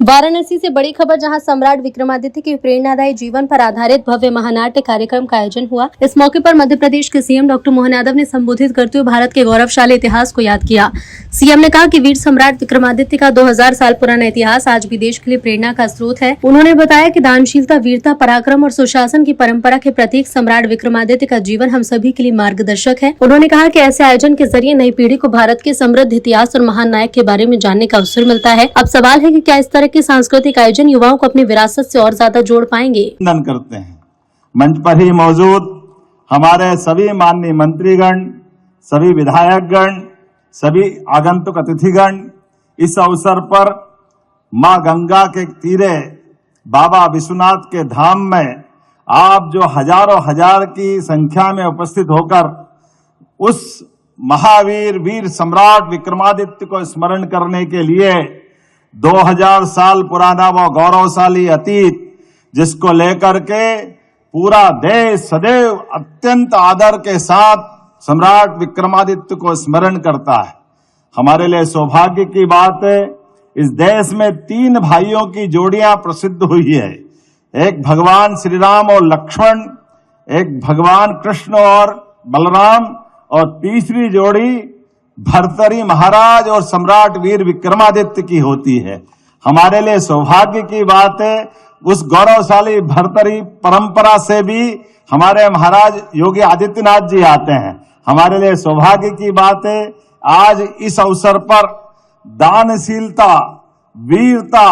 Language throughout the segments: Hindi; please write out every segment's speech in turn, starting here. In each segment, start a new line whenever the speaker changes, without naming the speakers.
वाराणसी से बड़ी खबर, जहां सम्राट विक्रमादित्य के प्रेरणादायी जीवन पर आधारित भव्य महानाट्य कार्यक्रम का आयोजन हुआ। इस मौके पर मध्य प्रदेश के सीएम डॉक्टर मोहन यादव ने संबोधित करते हुए भारत के गौरवशाली इतिहास को याद किया। सीएम ने कहा कि वीर सम्राट विक्रमादित्य का 2000 साल पुराना इतिहास आज भी देश के लिए प्रेरणा का स्रोत है। उन्होंने बताया कि दानशीलता, वीरता, पराक्रम और सुशासन की परंपरा के प्रतीक सम्राट विक्रमादित्य का जीवन हम सभी के लिए मार्गदर्शक है। उन्होंने कहा कि ऐसे आयोजन के जरिए नई पीढ़ी को भारत के समृद्ध इतिहास और महान नायक के बारे में जानने का अवसर मिलता है। अब सवाल है कि क्या इस तरह के सांस्कृतिक आयोजन युवाओं को अपनी विरासत से और ज्यादा जोड़ पाएंगे।
करते हैं मंच पर ही मौजूद हमारे सभी माननीय मंत्रीगण, सभी विधायकगण, सभी आगंतुक अतिथिगण, इस अवसर पर मां गंगा के तीरे बाबा विश्वनाथ के धाम में आप जो हजारों हजार की संख्या में उपस्थित होकर उस महावीर वीर सम्राट विक्रमादित्य को स्मरण करने के लिए 2000 साल पुराना वो गौरवशाली अतीत, जिसको लेकर के पूरा देश सदैव अत्यंत आदर के साथ सम्राट विक्रमादित्य को स्मरण करता है। हमारे लिए सौभाग्य की बात है, इस देश में 3 भाइयों की जोड़ियां प्रसिद्ध हुई है। एक भगवान श्री राम और लक्ष्मण, एक भगवान कृष्ण और बलराम, और तीसरी जोड़ी भर्तरी महाराज और सम्राट वीर विक्रमादित्य की होती है। हमारे लिए सौभाग्य की बात है, उस गौरवशाली भर्तरी परंपरा से भी हमारे महाराज योगी आदित्यनाथ जी आते हैं। हमारे लिए सौभाग्य की बात है, आज इस अवसर पर दानशीलता, वीरता,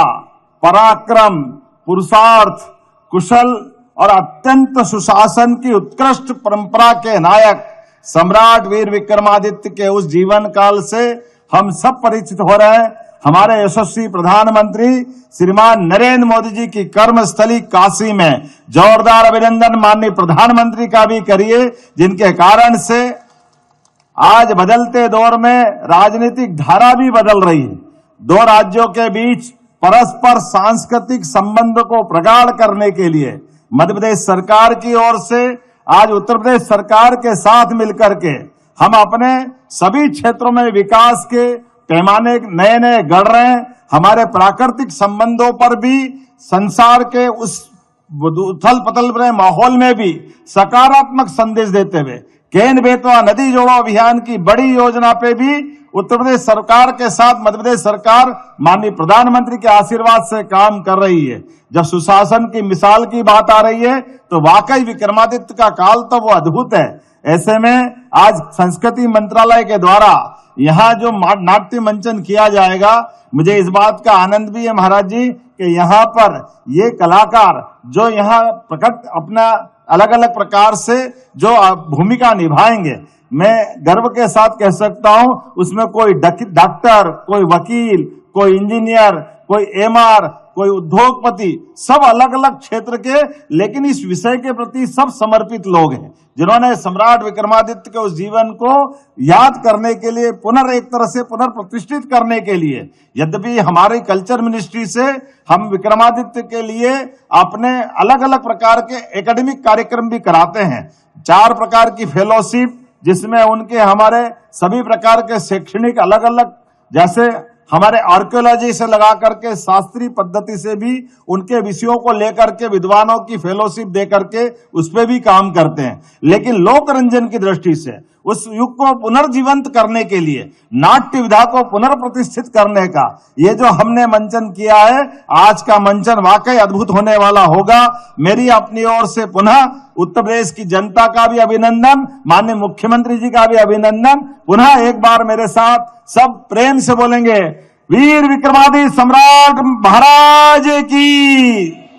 पराक्रम, पुरुषार्थ, कुशल और अत्यंत सुशासन की उत्कृष्ट परंपरा के नायक सम्राट वीर विक्रमादित्य के उस जीवन काल से हम सब परिचित हो रहे हैं। हमारे यशस्वी प्रधानमंत्री श्रीमान नरेंद्र मोदी जी की कर्मस्थली काशी में जोरदार अभिनंदन माननीय प्रधानमंत्री का भी करिए, जिनके कारण से आज बदलते दौर में राजनीतिक धारा भी बदल रही है। 2 राज्यों के बीच परस्पर सांस्कृतिक संबंध को प्रगाढ़ करने के लिए मध्य प्रदेश सरकार की ओर से आज उत्तर प्रदेश सरकार के साथ मिलकर के हम अपने सभी क्षेत्रों में विकास के पैमाने नए नए गढ़ रहे हैं। हमारे प्राकृतिक संबंधों पर भी संसार के उस उथल पथल भरे माहौल में भी सकारात्मक संदेश देते हुए केन बेतवा नदी जोड़ो अभियान की बड़ी योजना पे भी उत्तर प्रदेश सरकार के साथ मध्य प्रदेश सरकार माननीय प्रधानमंत्री के आशीर्वाद से काम कर रही है। जब सुशासन की मिसाल की बात आ रही है तो वाकई विक्रमादित्य का काल तो वो अद्भुत है। ऐसे में आज संस्कृति मंत्रालय के द्वारा यहाँ जो नाट्य मंचन किया जाएगा, मुझे इस बात का आनंद भी है महाराज जी कि यहाँ पर ये कलाकार जो यहाँ प्रकट अपना अलग अलग प्रकार से जो भूमिका निभाएंगे, मैं गर्व के साथ कह सकता हूं उसमें कोई डॉक्टर, कोई वकील, कोई इंजीनियर, कोई एमआर, कोई उद्योगपति, सब अलग अलग क्षेत्र के, लेकिन इस विषय के प्रति सब समर्पित लोग हैं, जिन्होंने सम्राट विक्रमादित्य के उस जीवन को याद करने के लिए एक तरह से पुनर्प्रतिष्ठित करने के लिए, यद्यपि हमारी कल्चर मिनिस्ट्री से हम विक्रमादित्य के लिए अपने अलग अलग प्रकार के एकेडमिक कार्यक्रम भी कराते हैं। 4 प्रकार की फेलोशिप, जिसमें उनके हमारे सभी प्रकार के शैक्षणिक अलग अलग, जैसे हमारे आर्कियोलॉजी से लगा करके शास्त्रीय पद्धति से भी उनके विषयों को लेकर के विद्वानों की फेलोशिप दे करके उस पर भी काम करते हैं। लेकिन लोक रंजन की दृष्टि से उस युग को पुनर्जीवंत करने के लिए, नाट्य विधा को पुनर्प्रतिष्ठित करने का ये जो हमने मंचन किया है, आज का मंचन वाकई अद्भुत होने वाला होगा। मेरी अपनी ओर से पुनः उत्तर प्रदेश की जनता का भी अभिनंदन, माननीय मुख्यमंत्री जी का भी अभिनंदन। पुनः एक बार मेरे साथ सब प्रेम से बोलेंगे, वीर विक्रमादित्य सम्राट महाराज की।